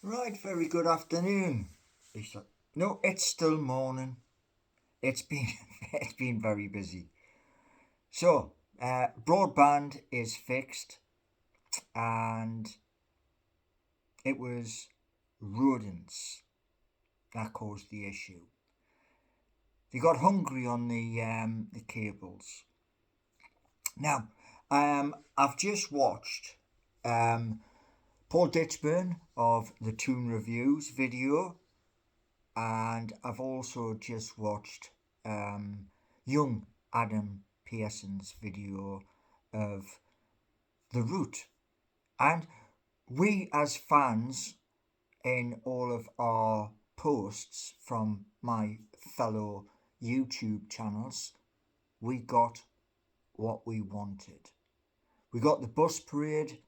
Right, very good afternoon. No, it's still morning. It's been it's been very busy. So, broadband is fixed, and it was rodents that caused the issue. They got hungry on the cables. Now, I've just watched um, Paul Ditchburn of the Toon Reviews video, and I've also just watched young Adam Pearson's video of The Root. And we, as fans, in all of our posts from my fellow YouTube channels, we got what we wanted. We got the bus parade,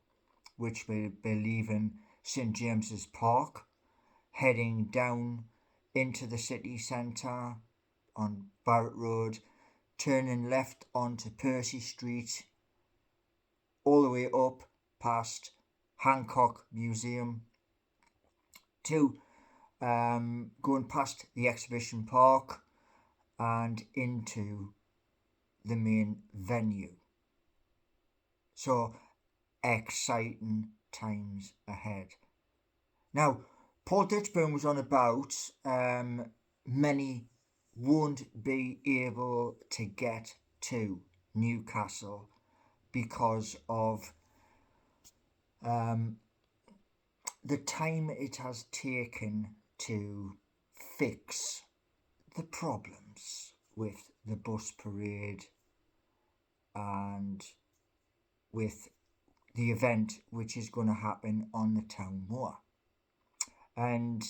which will be leaving St James's Park, heading down into the city centre on Barrett Road, turning left onto Percy Street, all the way up past Hancock Museum to going past the exhibition park and into the main venue. So exciting times ahead. Now, Paul Ditchburn was on about many won't be able to get to Newcastle because of the time it has taken to fix the problems with the bus parade and with the event which is going to happen on the town moor. And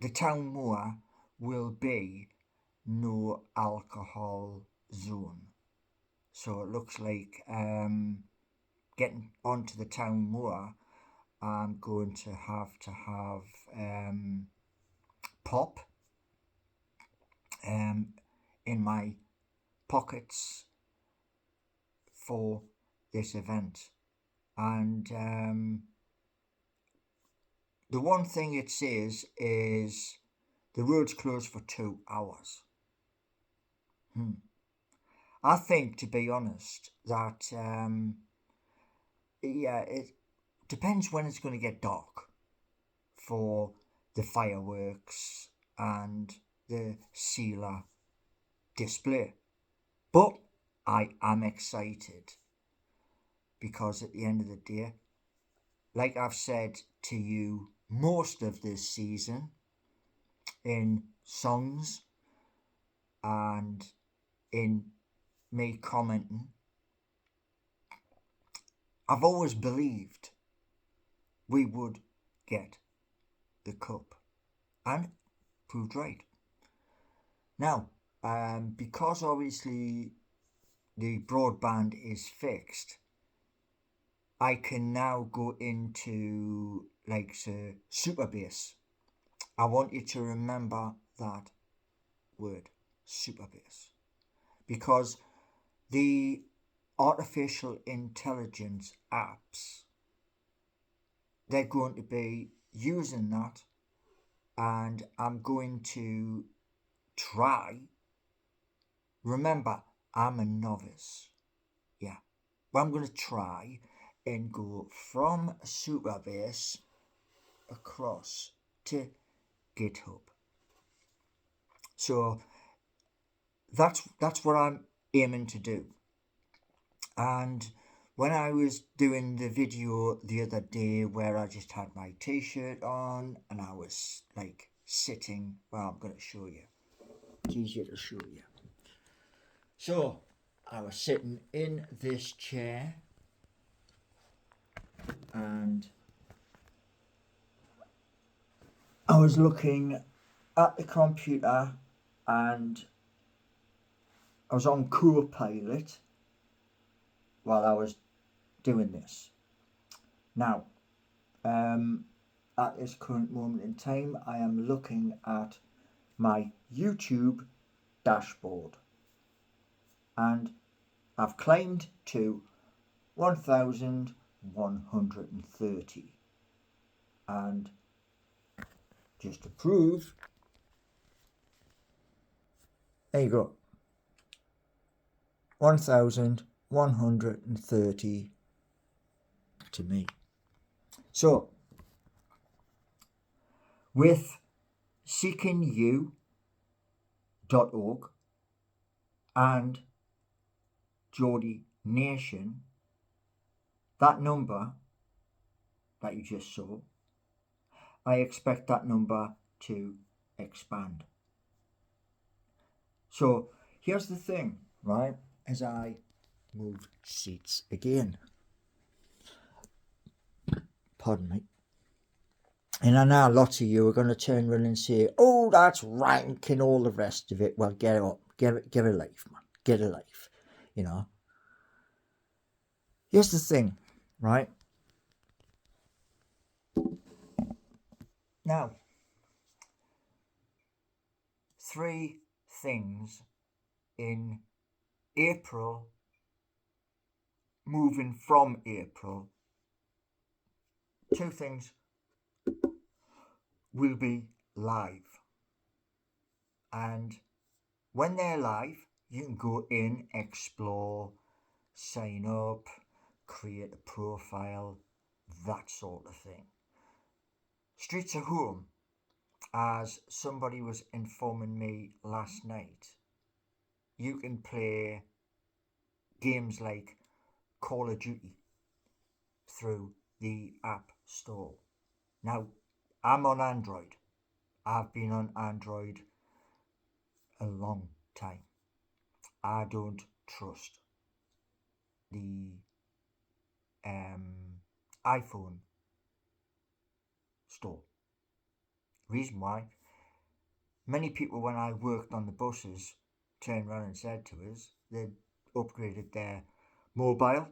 the town moor will be no alcohol zone. So it looks like getting onto the town moor, I'm going to have pop in my pockets for this event. And the one thing it says is the road's closed for 2 hours. I think, to be honest, that it depends when it's going to get dark for the fireworks and the sealer display. But I am excited because at the end of the day, like I've said to you most of this season in songs and in me commenting, I've always believed we would get the cup, and proved right. Now, because obviously the broadband is fixed, I can now go into like the super bass. I want you to remember that word, super bass, because the artificial intelligence apps, they're going to be using that, and I'm going to try. Remember, I'm a novice. Yeah. But I'm going to try and go from Superbase across to GitHub. So that's what I'm aiming to do. And when I was doing the video the other day where I just had my t-shirt on and I was like sitting, well, I'm going to show you. It's easier to show you. So I was sitting in this chair and I was looking at the computer and I was on Copilot while I was doing this. Now, at this current moment in time, I am looking at my YouTube dashboard and I've climbed to 1130 and just to prove. There you go. 1,130 to me. So, with seekingyou.org and Geordie Nation, that number that you just saw, I expect that number to expand. So here's the thing, right? As I move seats again, pardon me, and I know lots of you are going to turn around and say, oh, that's rank and all the rest of it. Well, get up, get a life, man, get a life, you know. Here's the thing, right? Now, 3 things in April, moving from April, 2 things will be live. And when they're live, you can go in, explore, sign up, create a profile, that sort of thing. Streets of Home, as somebody was informing me last night, you can play games like Call of Duty through the App Store. Now, I'm on Android. I've been on Android a long time. I don't trust the iPhone store. Reason why, many people when I worked on the buses turned around and said to us they'd upgraded their mobile,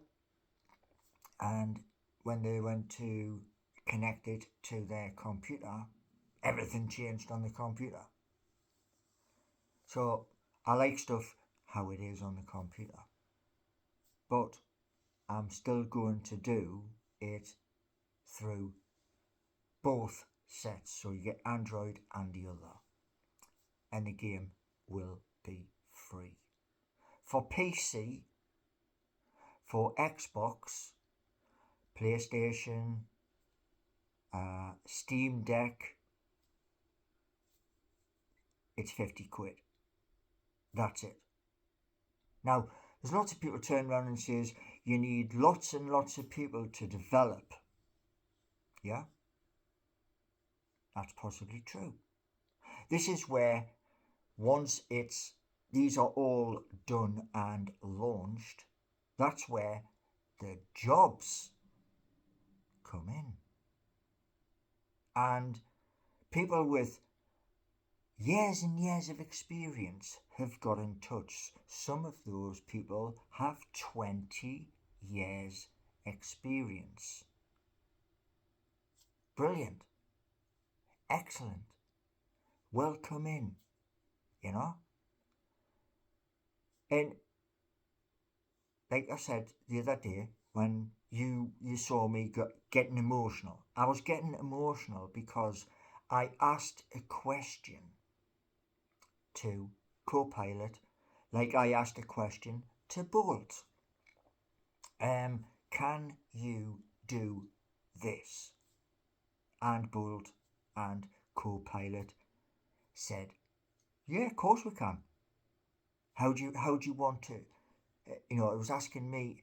and when they went to connect it to their computer, everything changed on the computer. So I like stuff how it is on the computer, but I'm still going to do it through both sets, so you get Android and the other, and the game will be free. For PC, for Xbox, PlayStation, Steam Deck, it's 50 quid. That's it. Now, there's lots of people turn around and says you need lots and lots of people to develop. Yeah, that's possibly true. This is where once these are all done and launched, that's where the jobs come in. And people with years and years of experience have got in touch. Some of those people have 20 years experience. Brilliant. Excellent. Welcome in, you know. And like I said the other day, when you saw me getting emotional, I was getting emotional because I asked a question to Copilot, like I asked a question to Bolt. Can you do this? And Bolt and Copilot said, yeah, of course we can. How do you want to? It was asking me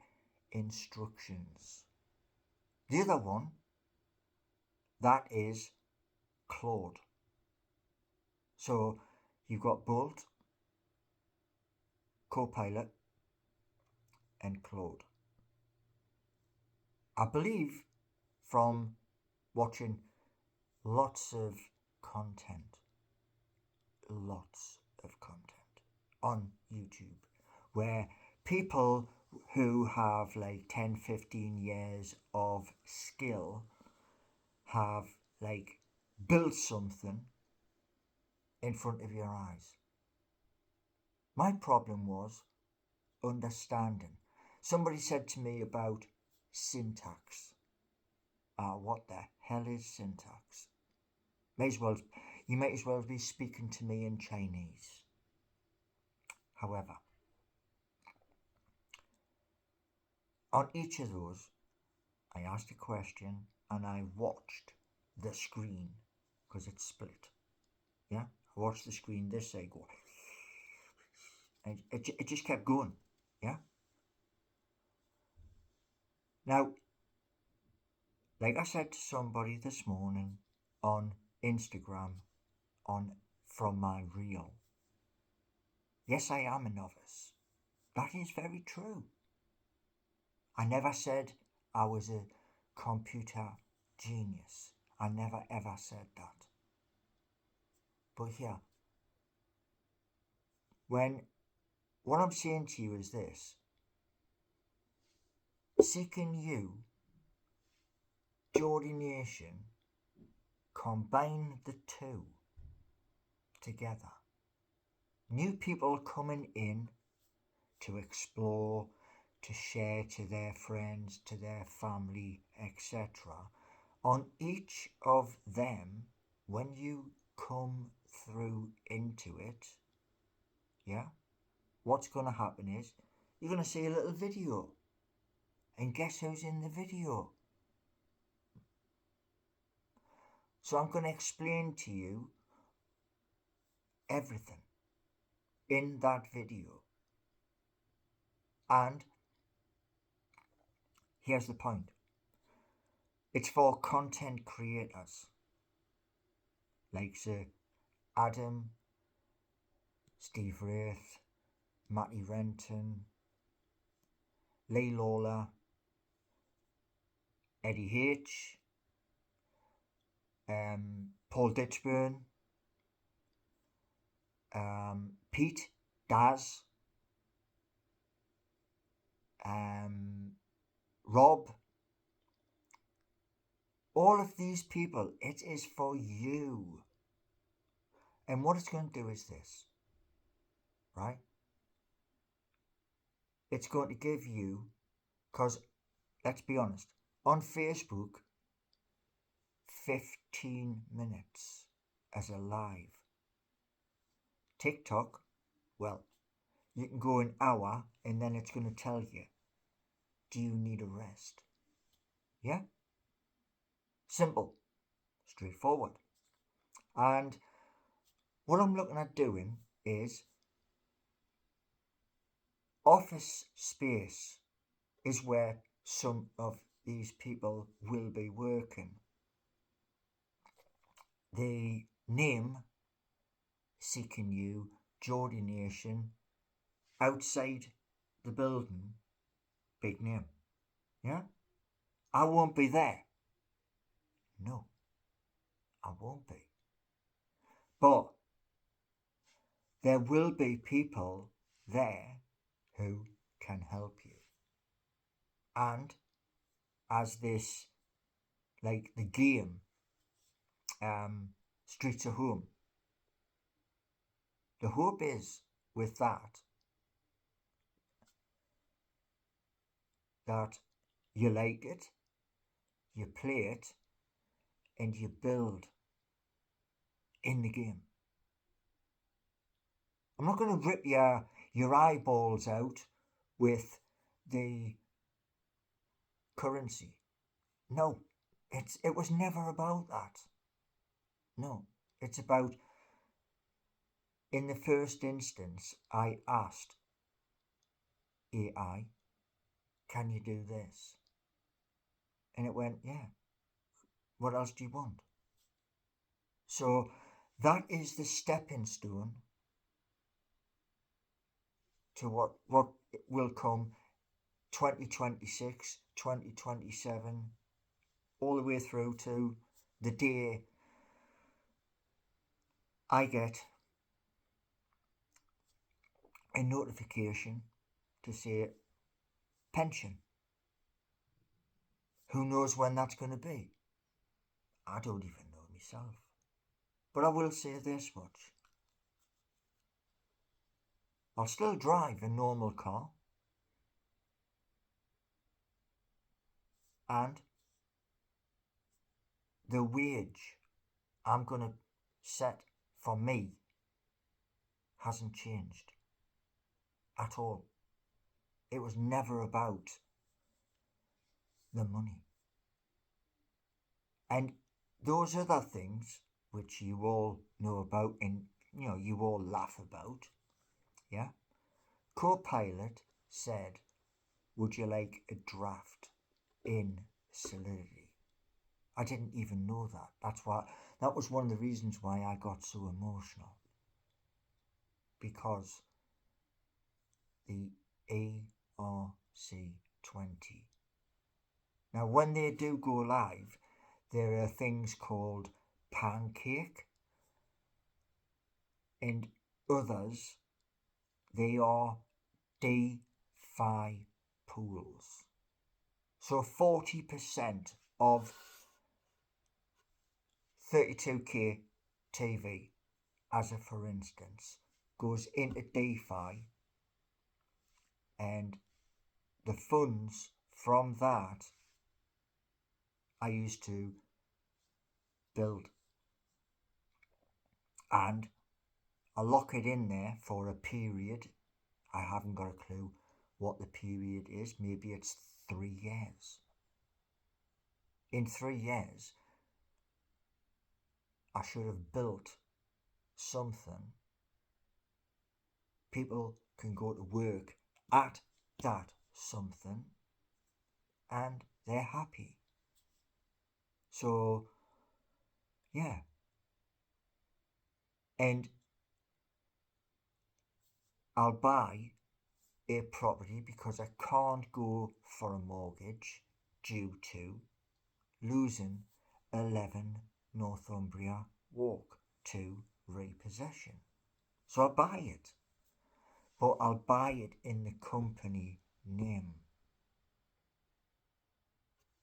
instructions. The other one, that is Claude. So you've got Bolt, Copilot, and Claude. I believe from watching lots of content on YouTube where people who have like 10-15 years of skill have like built something in front of your eyes. My problem was understanding. Somebody said to me about syntax. What the hell is syntax? May as well, you might as well be speaking to me in Chinese. However, on each of those, I asked a question and I watched the screen because it's split. Yeah, I watched the screen this side go, and it just kept going. Yeah. Now, like I said to somebody this morning on Instagram, on from my reel, yes, I am a novice. That is very true. I never said I was a computer genius. I never ever said that. But here, when what I'm saying to you is this: Seeking You, Geordie Nation, combine the two together. New people coming in to explore, to share to their friends, to their family, etc. On each of them, when you come through into it, yeah, what's going to happen is you're going to see a little video. And guess who's in the video? So I'm going to explain to you everything in that video. And here's the point. It's for content creators like Sir Adam, Steve Wraith, Matty Renton, Lee Lawler, Eddie H, Paul Ditchburn, Pete, Daz, Rob, all of these people. It is for you. And what it's going to do is this, right? It's going to give you, because let's be honest, on Facebook, 15 minutes as a live. TikTok, well, you can go an hour and then it's going to tell you, do you need a rest? Yeah? Simple, straightforward. And what I'm looking at doing is office space is where some of these people will be working. The name Seeking You, Geordie Nation, outside the building, big name. Yeah? I won't be there. No, I won't be. But there will be people there who can help you. And as this, like the game, Streets of Home, the hope is with that you like it, you play it, and you build in the game. I'm not going to rip your eyeballs out with the currency. No, it was never about that. No, it's about, in the first instance, I asked AI, can you do this? And it went, yeah. What else do you want? So that is the stepping stone to what will come 2026, 2027, all the way through to the day I get a notification to say pension. Who knows when that's going to be? I don't even know myself. But I will say this much. I'll still drive a normal car. And the wage I'm going to set for me hasn't changed at all. It was never about the money. And those other things, which you all know about and you all laugh about, yeah? Co-pilot said, would you like a draft in Solidity? I didn't even know that. That was one of the reasons why I got so emotional. Because the ARC20. Now when they do go live, there are things called Pancake and others. They are DeFi pools. So 40% of 32K TV, as a for instance, goes into DeFi, and the funds from that I used to build, and I lock it in there for a period. I haven't got a clue what the period is. Maybe it's 3 years. In 3 years, I should have built something. People can go to work at that something and they're happy. So, yeah. And I'll buy a property because I can't go for a mortgage due to losing 11 Northumbria Walk to repossession. So I'll buy it. But I'll buy it in the company name.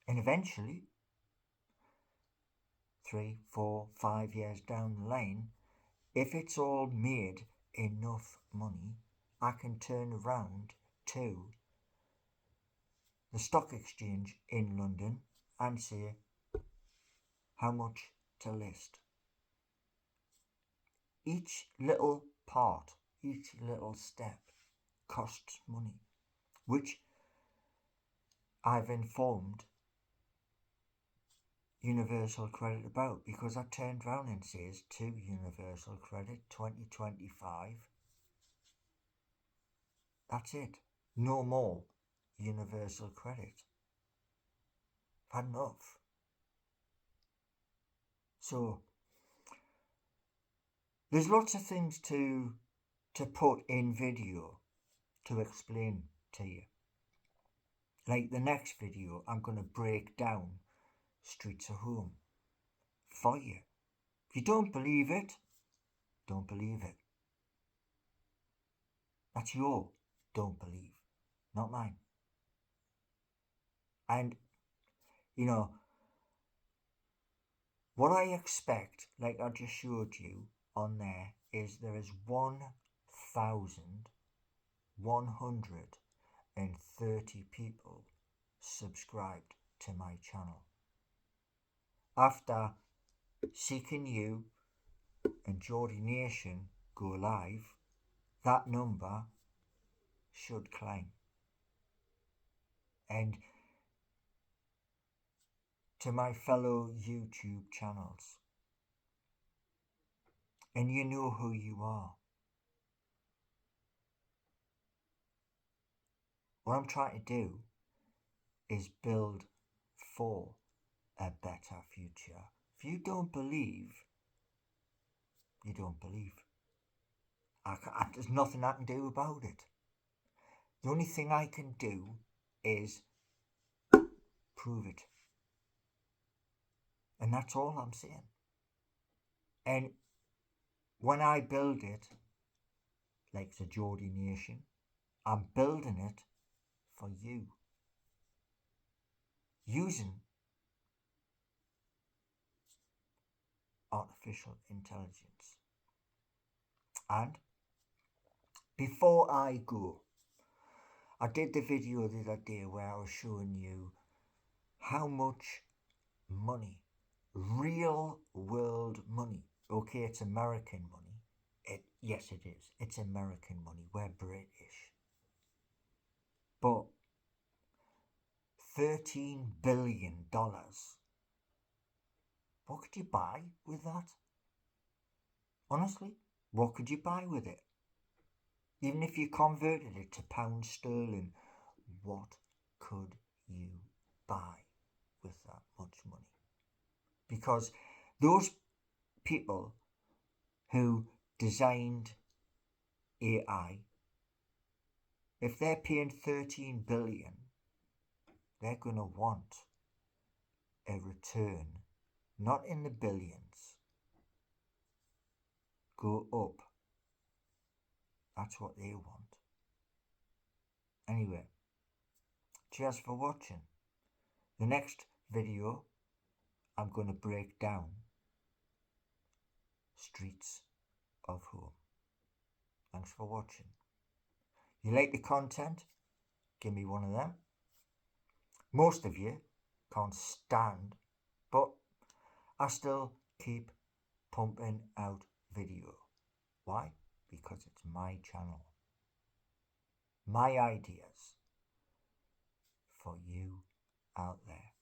And eventually, 3, 4, 5 years down the line, if it's all made enough money, I can turn around to the stock exchange in London and say how much to list. Each little part, each little step costs money, which I've informed Universal Credit about, because I turned round and says to Universal Credit 2025, that's it, no more Universal Credit. I've had enough. So there's lots of things to put in video to explain to you. Like the next video, I'm going to break down Streets of Home for you. If you don't believe it, don't believe it. That's your don't believe, not mine. And, what I expect, like I just showed you on there, is there is 1,130 people subscribed to my channel. After Seeking You and Geordie Nation go live, that number should climb. And to my fellow YouTube channels, and you know who you are. What I'm trying to do is build for a better future. If you don't believe, you don't believe. There's nothing I can do about it. The only thing I can do is prove it. And that's all I'm saying. And when I build it, like the Geordie Nation, I'm building it for you. Using artificial intelligence. And before I go, I did the video the other day where I was showing you how much money real world money. Okay, it's American money. Yes, it is. It's American money. We're British. But $13 billion. What could you buy with that? Honestly, what could you buy with it? Even if you converted it to pound sterling, what could you buy with that much money? Because those people who designed AI, if they're paying 13 billion, they're going to want a return, not in the billions. Go up. That's what they want. Anyway, cheers for watching. The next video, I'm going to break down Streets of Home. Thanks for watching. You like the content? Give me one of them. Most of you can't stand, but I still keep pumping out video. Why? Because it's my channel. My ideas for you out there.